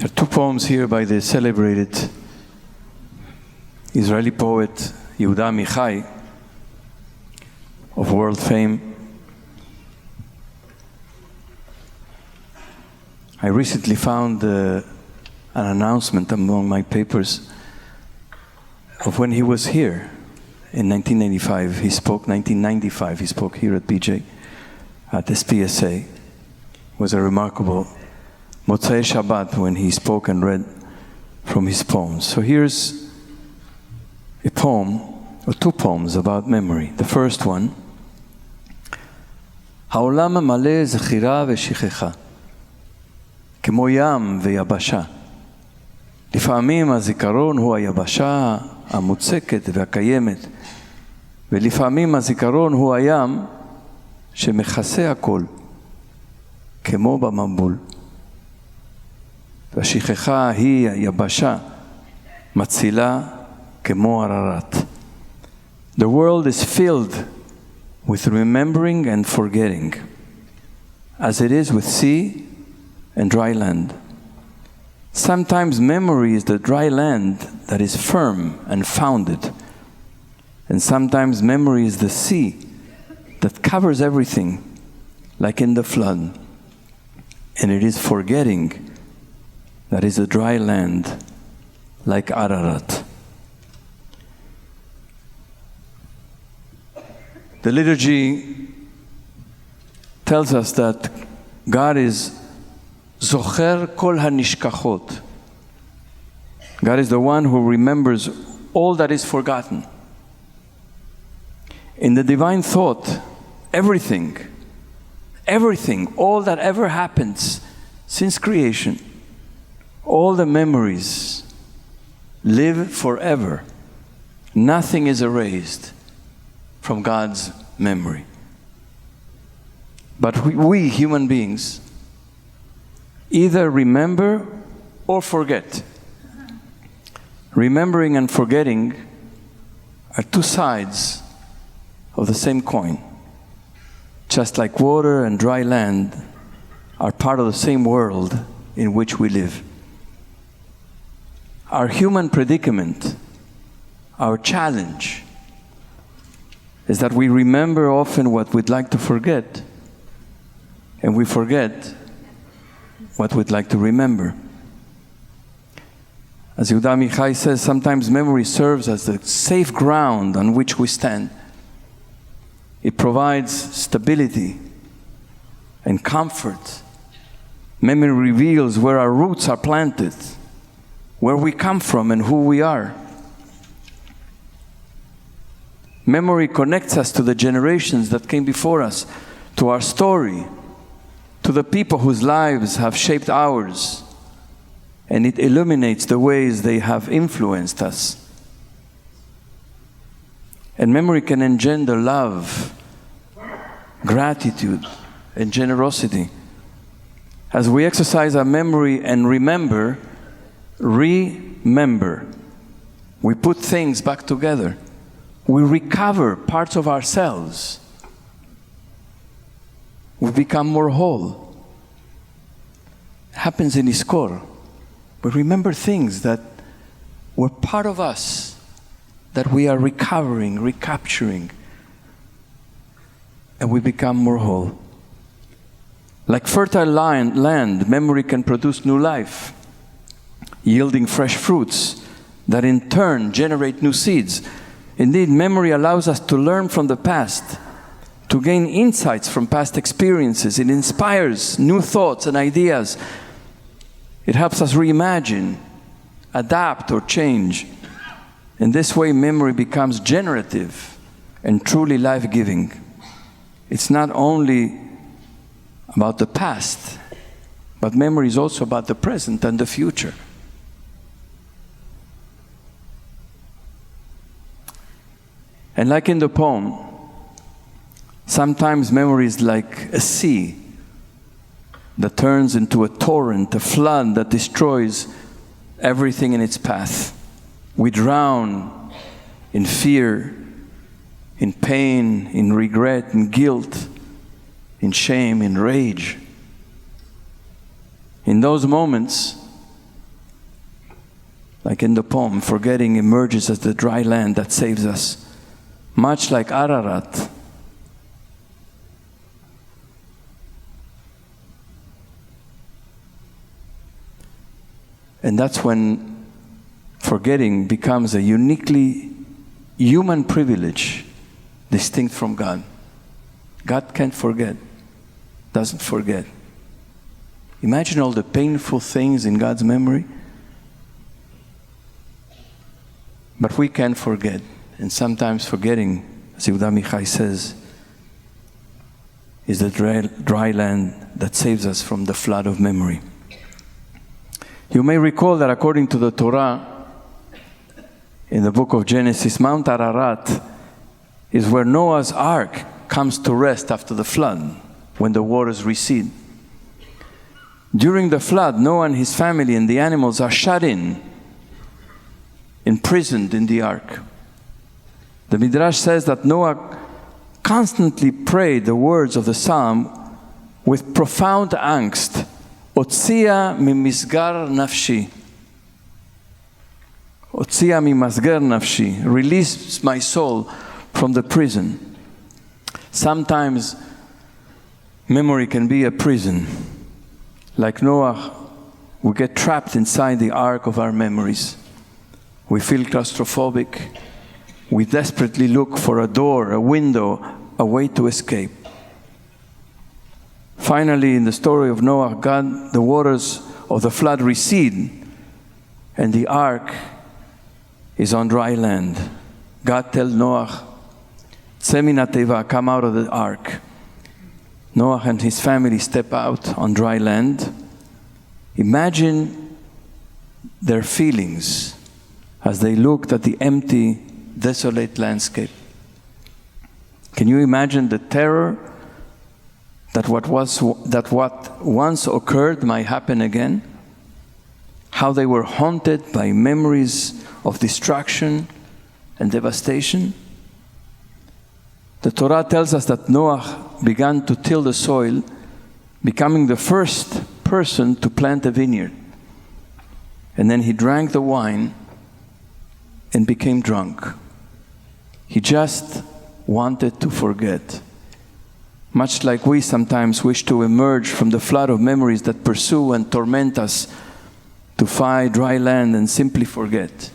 There are two poems here by the celebrated Israeli poet Yehuda Amichai, of world fame. I recently found an announcement among my papers of when he was here in 1995. He spoke 1995. He spoke here at BJ, at SPSA. It was a remarkable Motzei Shabbat when he spoke and read from his poems. So here's a poem, or two poems about memory. The first one, העולם מלא זכירה ושכחה, כמו ים ויבשה. לפעמים הזיכרון הוא היבשה המוצקת והקיימת, ולפעמים הזיכרון הוא הים שמכסה הכל, כמו במבול. והשכחה היא היבשה, מצילה כמו הררת. The world is filled with remembering and forgetting, as it is with sea and dry land. Sometimes memory is the dry land that is firm and founded, and sometimes memory is the sea that covers everything, like in the flood, and it is forgetting that is a dry land, like Ararat. The liturgy tells us that God is Zocher kol hanishkachot. God is the one who remembers all that is forgotten. In the divine thought, everything, all that ever happens since creation, all the memories live forever. Nothing is erased from God's memory. But we human beings either remember or forget. Remembering and forgetting are two sides of the same coin. Just like water and dry land are part of the same world in which we live. Our human predicament, our challenge, is that we remember often what we'd like to forget, and we forget what we'd like to remember. As Yehuda Amichai says, sometimes memory serves as the safe ground on which we stand. It provides stability and comfort. Memory reveals where our roots are planted, where we come from and who we are. Memory connects us to the generations that came before us, to our story, to the people whose lives have shaped ours, and it illuminates the ways they have influenced us. And memory can engender love, gratitude, and generosity. As we exercise our memory and remember, we put things back together. We recover parts of ourselves. We become more whole. It happens in Iskor. We remember things that were part of us, that we are recovering, recapturing, and we become more whole. Like fertile land, memory can produce new life, yielding fresh fruits that in turn generate new seeds. Indeed, memory allows us to learn from the past, to gain insights from past experiences. It inspires new thoughts and ideas. It helps us reimagine, adapt, or change. In this way, memory becomes generative and truly life-giving. It's not only about the past, but memory is also about the present and the future. And like in the poem, sometimes memory is like a sea that turns into a torrent, a flood that destroys everything in its path. We drown in fear, in pain, in regret, in guilt, in shame, in rage. In those moments, like in the poem, forgetting emerges as the dry land that saves us, much like Ararat. And that's when forgetting becomes a uniquely human privilege, distinct from God. God can't forget, doesn't forget. Imagine all the painful things in God's memory. But we can forget, and sometimes forgetting, as Yehuda Michai says, is the dry land that saves us from the flood of memory. You may recall that according to the Torah, in the book of Genesis, Mount Ararat is where Noah's ark comes to rest after the flood, when the waters recede. During the flood, Noah and his family and the animals are shut in, imprisoned in the ark. The Midrash says that Noah constantly prayed the words of the psalm with profound angst. Otzia mimisgar nafshi. Otzia mimasgar nafshi. Release my soul from the prison. Sometimes memory can be a prison. Like Noah, we get trapped inside the ark of our memories. We feel claustrophobic. We desperately look for a door, a window, a way to escape. Finally, in the story of Noah, the waters of the flood recede, and the ark is on dry land. God tells Noah, "Tzeh min hateva," come out of the ark. Noah and his family step out on dry land. Imagine their feelings as they looked at the empty, desolate landscape. Can you imagine the terror that what once occurred might happen again? How they were haunted by memories of destruction and devastation? The Torah tells us that Noah began to till the soil, becoming the first person to plant a vineyard. And then he drank the wine and became drunk. He just wanted to forget. Much like we sometimes wish to emerge from the flood of memories that pursue and torment us, to find dry land and simply forget.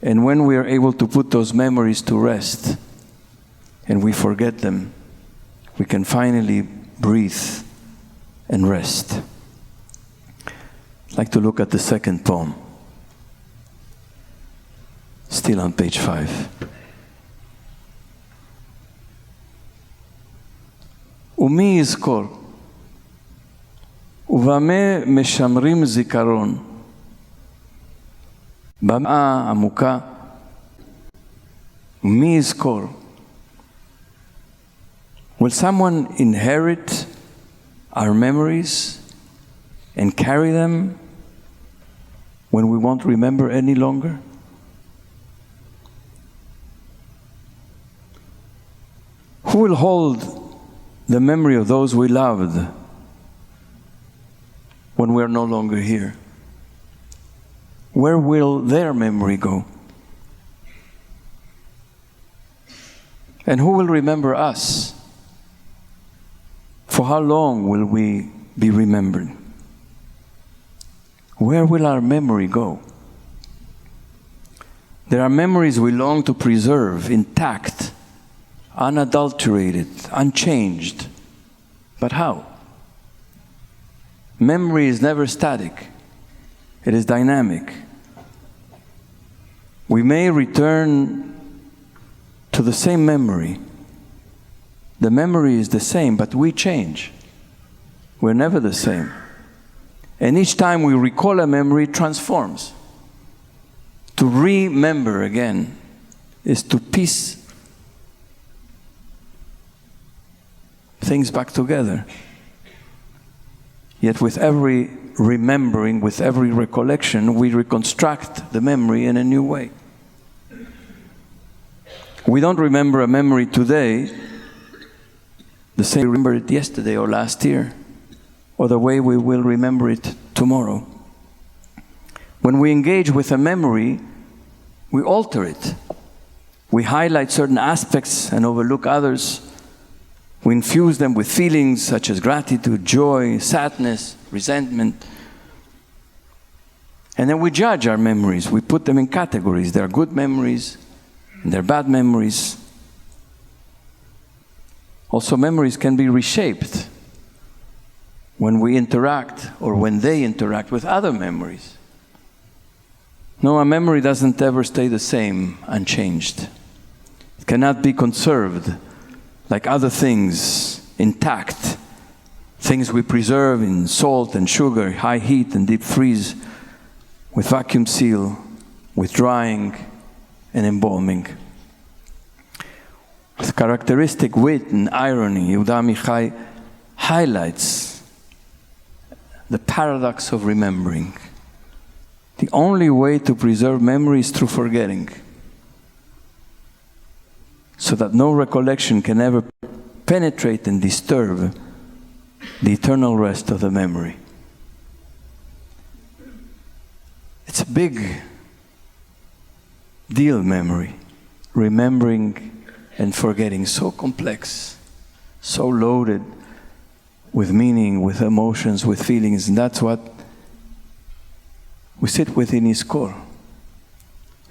And when we are able to put those memories to rest, and we forget them, we can finally breathe and rest. I'd like to look at the second poem, still on page 5. ומי יזכור? ובמה משמרים זיכרון? במה עמוקה? ומי יזכור? Will someone inherit our memories and carry them when we won't remember any longer? Who will hold the memory of those we loved when we're no longer here? Where will their memory go? And who will remember us? For how long will we be remembered? Where will our memory go? There are memories we long to preserve intact, unadulterated, unchanged. But how? Memory is never static. It is dynamic. We may return to the same memory. The memory is the same, but we change. We're never the same. And each time we recall a memory, it transforms. To remember again is to piece things back together. Yet with every remembering, with every recollection, we reconstruct the memory in a new way. We don't remember a memory today the same we remember it yesterday or last year, or the way we will remember it tomorrow. When we engage with a memory, we alter it. We highlight certain aspects and overlook others. We infuse them with feelings such as gratitude, joy, sadness, resentment. And then we judge our memories. We put them in categories. There are good memories and there are bad memories. Also, memories can be reshaped when we interact or when they interact with other memories. No, a memory doesn't ever stay the same, unchanged. It cannot be conserved like other things, intact. Things we preserve in salt and sugar, high heat and deep freeze, with vacuum seal, with drying and embalming. With characteristic wit and irony, Yehuda Amichai highlights the paradox of remembering. The only way to preserve memory is through forgetting, so that no recollection can ever penetrate and disturb the eternal rest of the memory. It's a big deal, memory. Remembering and forgetting, so complex, so loaded with meaning, with emotions, with feelings, and that's what we sit within his core.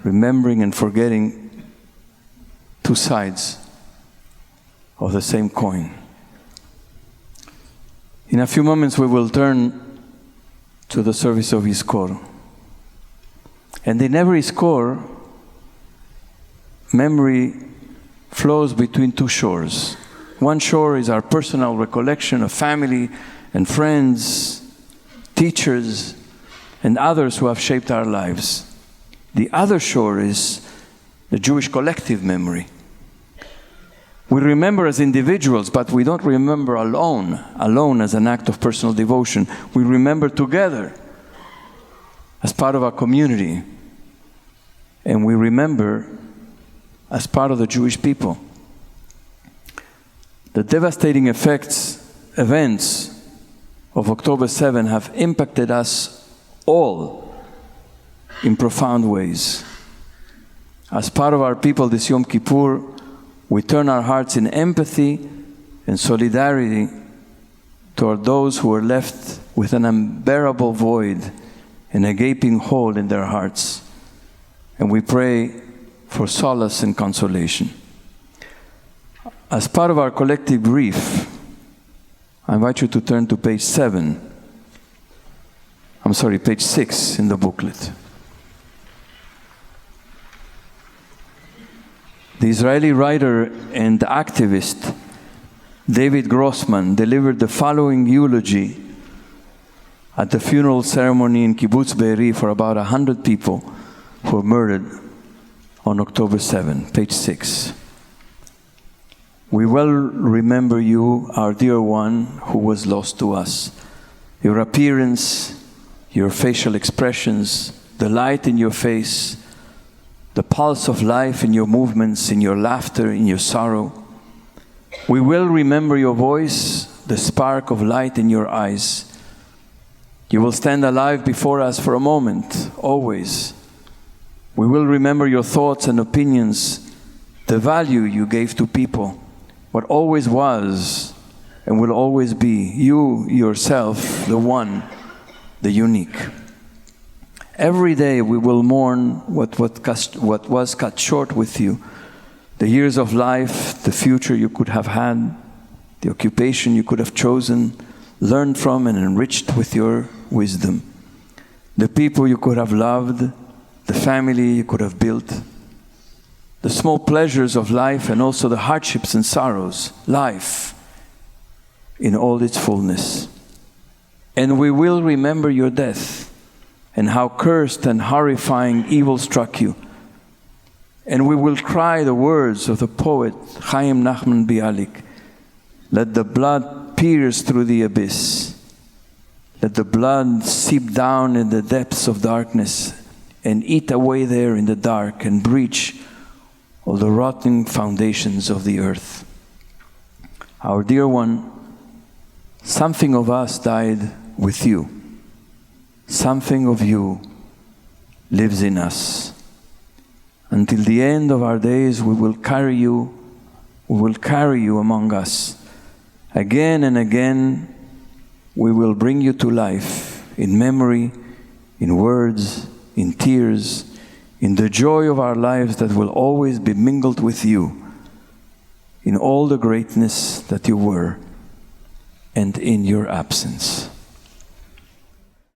Remembering and forgetting, two sides of the same coin. In a few moments we will turn to the service of his core. And in every score, memory flows between two shores. One shore is our personal recollection of family and friends, teachers, and others who have shaped our lives. The other shore is the Jewish collective memory. We remember as individuals, but we don't remember alone as an act of personal devotion. We remember together as part of our community. And we remember as part of the Jewish people. The devastating events of October 7 have impacted us all in profound ways. As part of our people this Yom Kippur, we turn our hearts in empathy and solidarity toward those who are left with an unbearable void and a gaping hole in their hearts. And we pray for solace and consolation. As part of our collective grief, I invite you to turn to page 6 in the booklet. The Israeli writer and activist David Grossman delivered the following eulogy at the funeral ceremony in Kibbutz Be'eri for about 100 people who were murdered on October 7, page 6. We well remember you, our dear one, who was lost to us. Your appearance, your facial expressions, the light in your face, the pulse of life in your movements, in your laughter, in your sorrow. We will remember your voice, the spark of light in your eyes. You will stand alive before us for a moment, always. We will remember your thoughts and opinions, the value you gave to people, what always was and will always be, you yourself, the one, the unique. Every day we will mourn what was cut short with you, the years of life, the future you could have had, the occupation you could have chosen, learned from and enriched with your wisdom, the people you could have loved, the family you could have built, the small pleasures of life and also the hardships and sorrows, life in all its fullness. And we will remember your death and how cursed and horrifying evil struck you. And we will cry the words of the poet Chaim Nachman Bialik, let the blood pierce through the abyss. Let the blood seep down in the depths of darkness and eat away there in the dark and breach all the rotting foundations of the earth. Our dear one, something of us died with you. Something of you lives in us. Until the end of our days, we will carry you among us. Again and again, we will bring you to life in memory, in words, in tears, in the joy of our lives that will always be mingled with you, in all the greatness that you were, and in your absence.